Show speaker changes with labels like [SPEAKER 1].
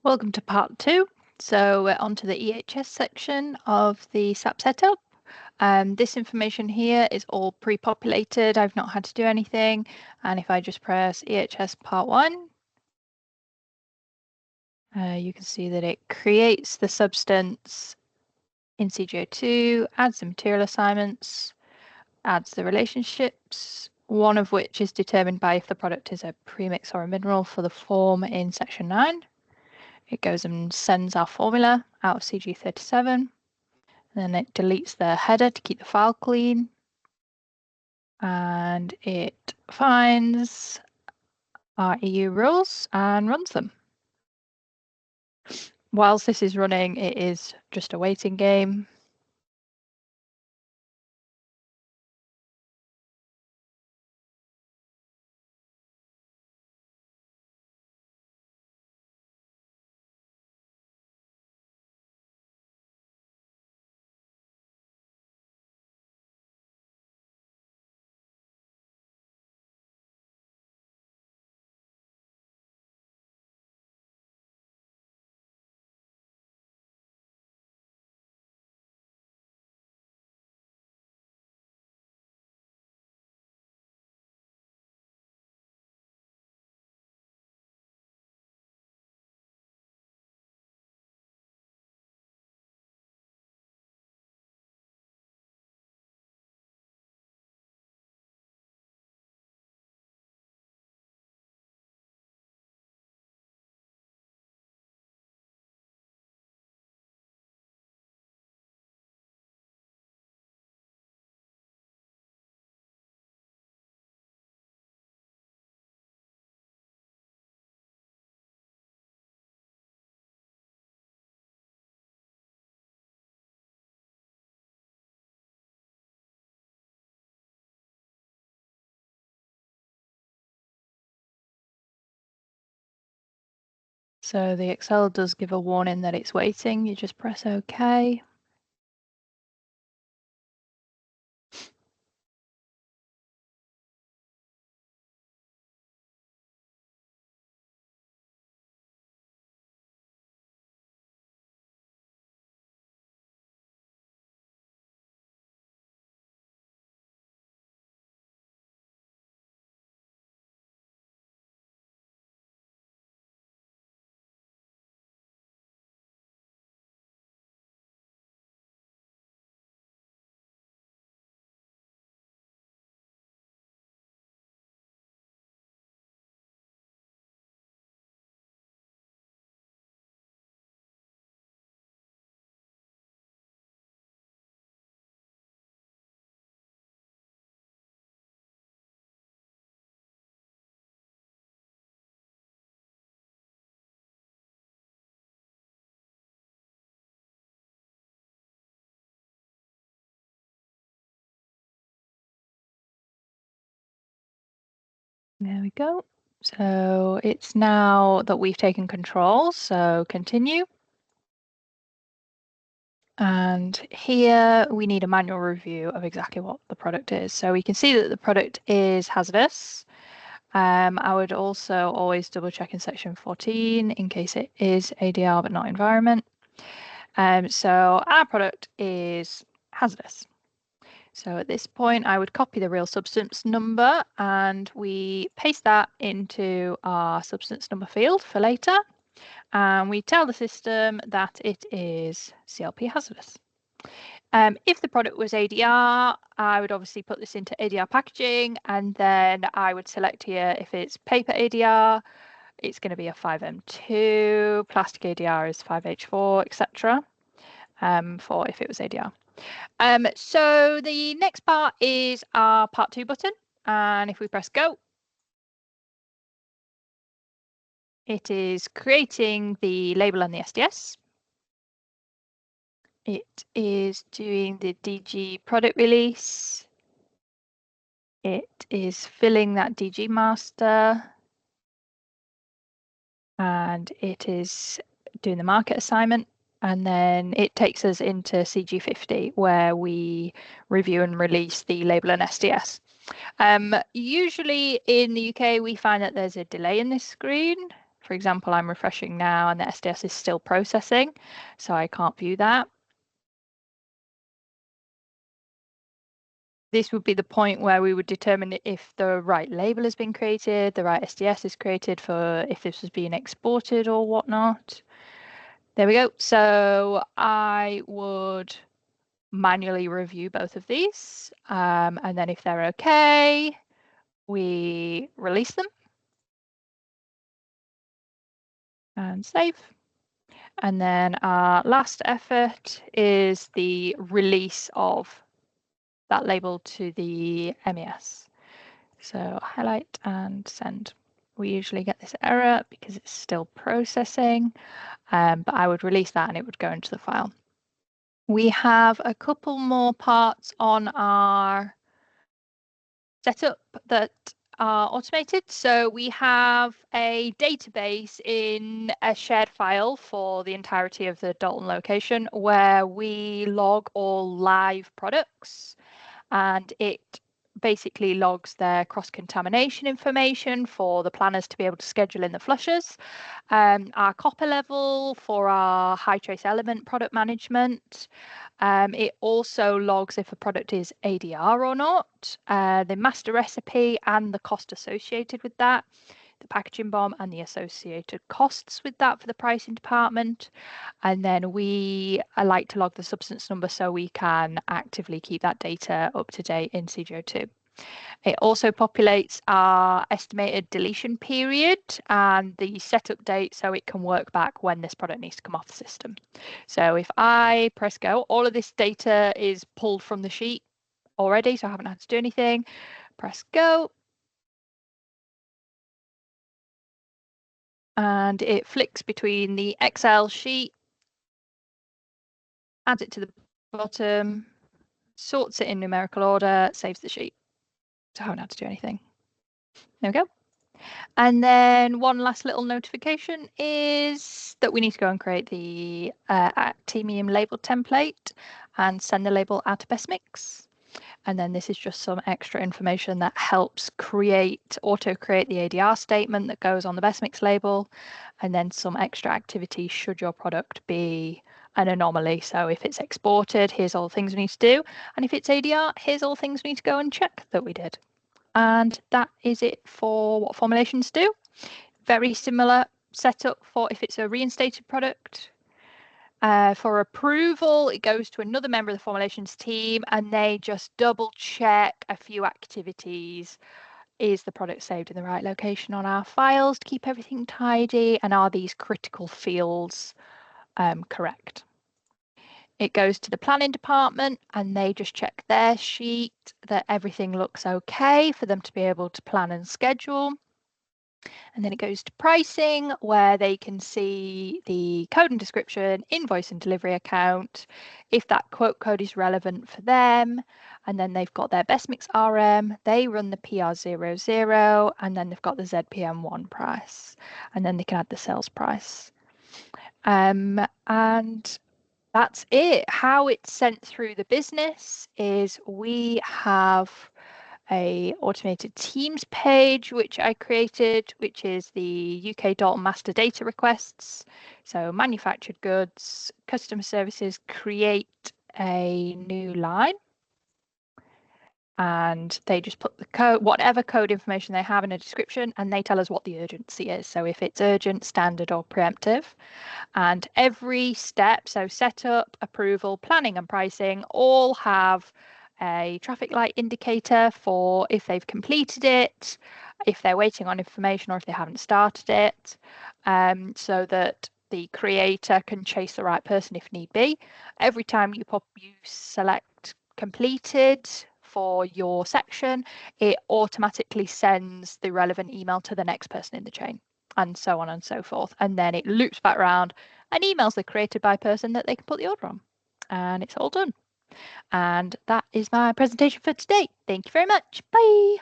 [SPEAKER 1] Welcome to part 2. So we're on to the EHS section of the SAP setup. This information here is all pre-populated. I've not had to do anything. And if I just press EHS part 1, you can see that it creates the substance in CGO2, adds the material assignments, adds the relationships, one of which is determined by if the product is a premix or a mineral for the form in section 9. It goes and sends our formula out of CG37. Then it deletes the header to keep the file clean. And it finds our EU rules and runs them. Whilst this is running, it is just a waiting game. So the Excel does give a warning that it's waiting. You just press OK. There we go. So it's now that we've taken control, so continue. And here we need a manual review of exactly what the product is. So we can see that the product is hazardous. I would also always double check in section 14 in case it is ADR but not environment. So our product is hazardous. So at this point, I would copy the real substance number and we paste that into our substance number field for later. And we tell the system that it is CLP hazardous. If the product was ADR, I would obviously put this into ADR packaging, and then I would select here if it's paper ADR, it's going to be a 5M2, plastic ADR is 5H4, etc. For if it was ADR. So the next part is our part 2 button, and if we press go, it is creating the label and the SDS. It is doing the DG product release. It is filling that DG master. And it is doing the market assignment. And then it takes us into CG50 where we review and release the label and SDS. Usually in the UK, we find that there's a delay in this screen. For example, I'm refreshing now and the SDS is still processing, so I can't view that. This would be the point where we would determine if the right label has been created, the right SDS is created for if this was being exported or whatnot. There we go. So I would manually review both of these. And then if they're okay, we release them and save. And then our last effort is the release of that label to the MES. So highlight and send. We usually get this error because it's still processing, but I would release that and it would go into the file. We have a couple more parts on our setup that are automated. So we have a database in a shared file for the entirety of the Dalton location where we log all live products, and it basically logs their cross-contamination information for the planners to be able to schedule in the flushers, our copper level for our high trace element product management. It also logs if a product is ADR or not, the master recipe and the cost associated with that, the packaging bomb and the associated costs with that for the pricing department. And then we like to log the substance number so we can actively keep that data up to date in CGO2. It also populates our estimated deletion period and the setup date so it can work back when this product needs to come off the system. So if I press go, all of this data is pulled from the sheet already, so I haven't had to do anything. Press go. And it flicks between the Excel sheet, adds it to the bottom, sorts it in numerical order, saves the sheet. So I haven't had to do anything. There we go. And then one last little notification is that we need to go and create the Actinium label template and send the label out to best mix. And then this is just some extra information that helps auto-create the ADR statement that goes on the best mix label, and then some extra activity should your product be an anomaly. So if it's exported, here's all the things we need to do. And if it's ADR, here's all the things we need to go and check that we did. And that is it for what formulations do. Very similar setup for if it's a reinstated product. For approval, it goes to another member of the formulations team and they just double check a few activities. Is the product saved in the right location on our files to keep everything tidy? And are these critical fields correct? It goes to the planning department and they just check their sheet that everything looks okay for them to be able to plan and schedule. And then it goes to pricing where they can see the code and description, invoice and delivery account, if that quote code is relevant for them. And then they've got their best mix RM, they run the PR00, and then they've got the ZPM1 price. And then they can add the sales price. And that's it. How it's sent through the business is we have a automated Teams page which I created, which is the UK Dalton master data requests. So manufactured goods, customer services create a new line and they just put the code, whatever code information they have in a description, and they tell us what the urgency is. So if it's urgent, standard or preemptive. And every step, so setup, approval, planning and pricing, all have a traffic light indicator for if they've completed it, if they're waiting on information or if they haven't started it, so that the creator can chase the right person if need be. Every time you select completed for your section, it automatically sends the relevant email to the next person in the chain, and so on and so forth. And then it loops back around and emails the created by person that they can put the order on. And it's all done. And that is my presentation for today. Thank you very much. Bye.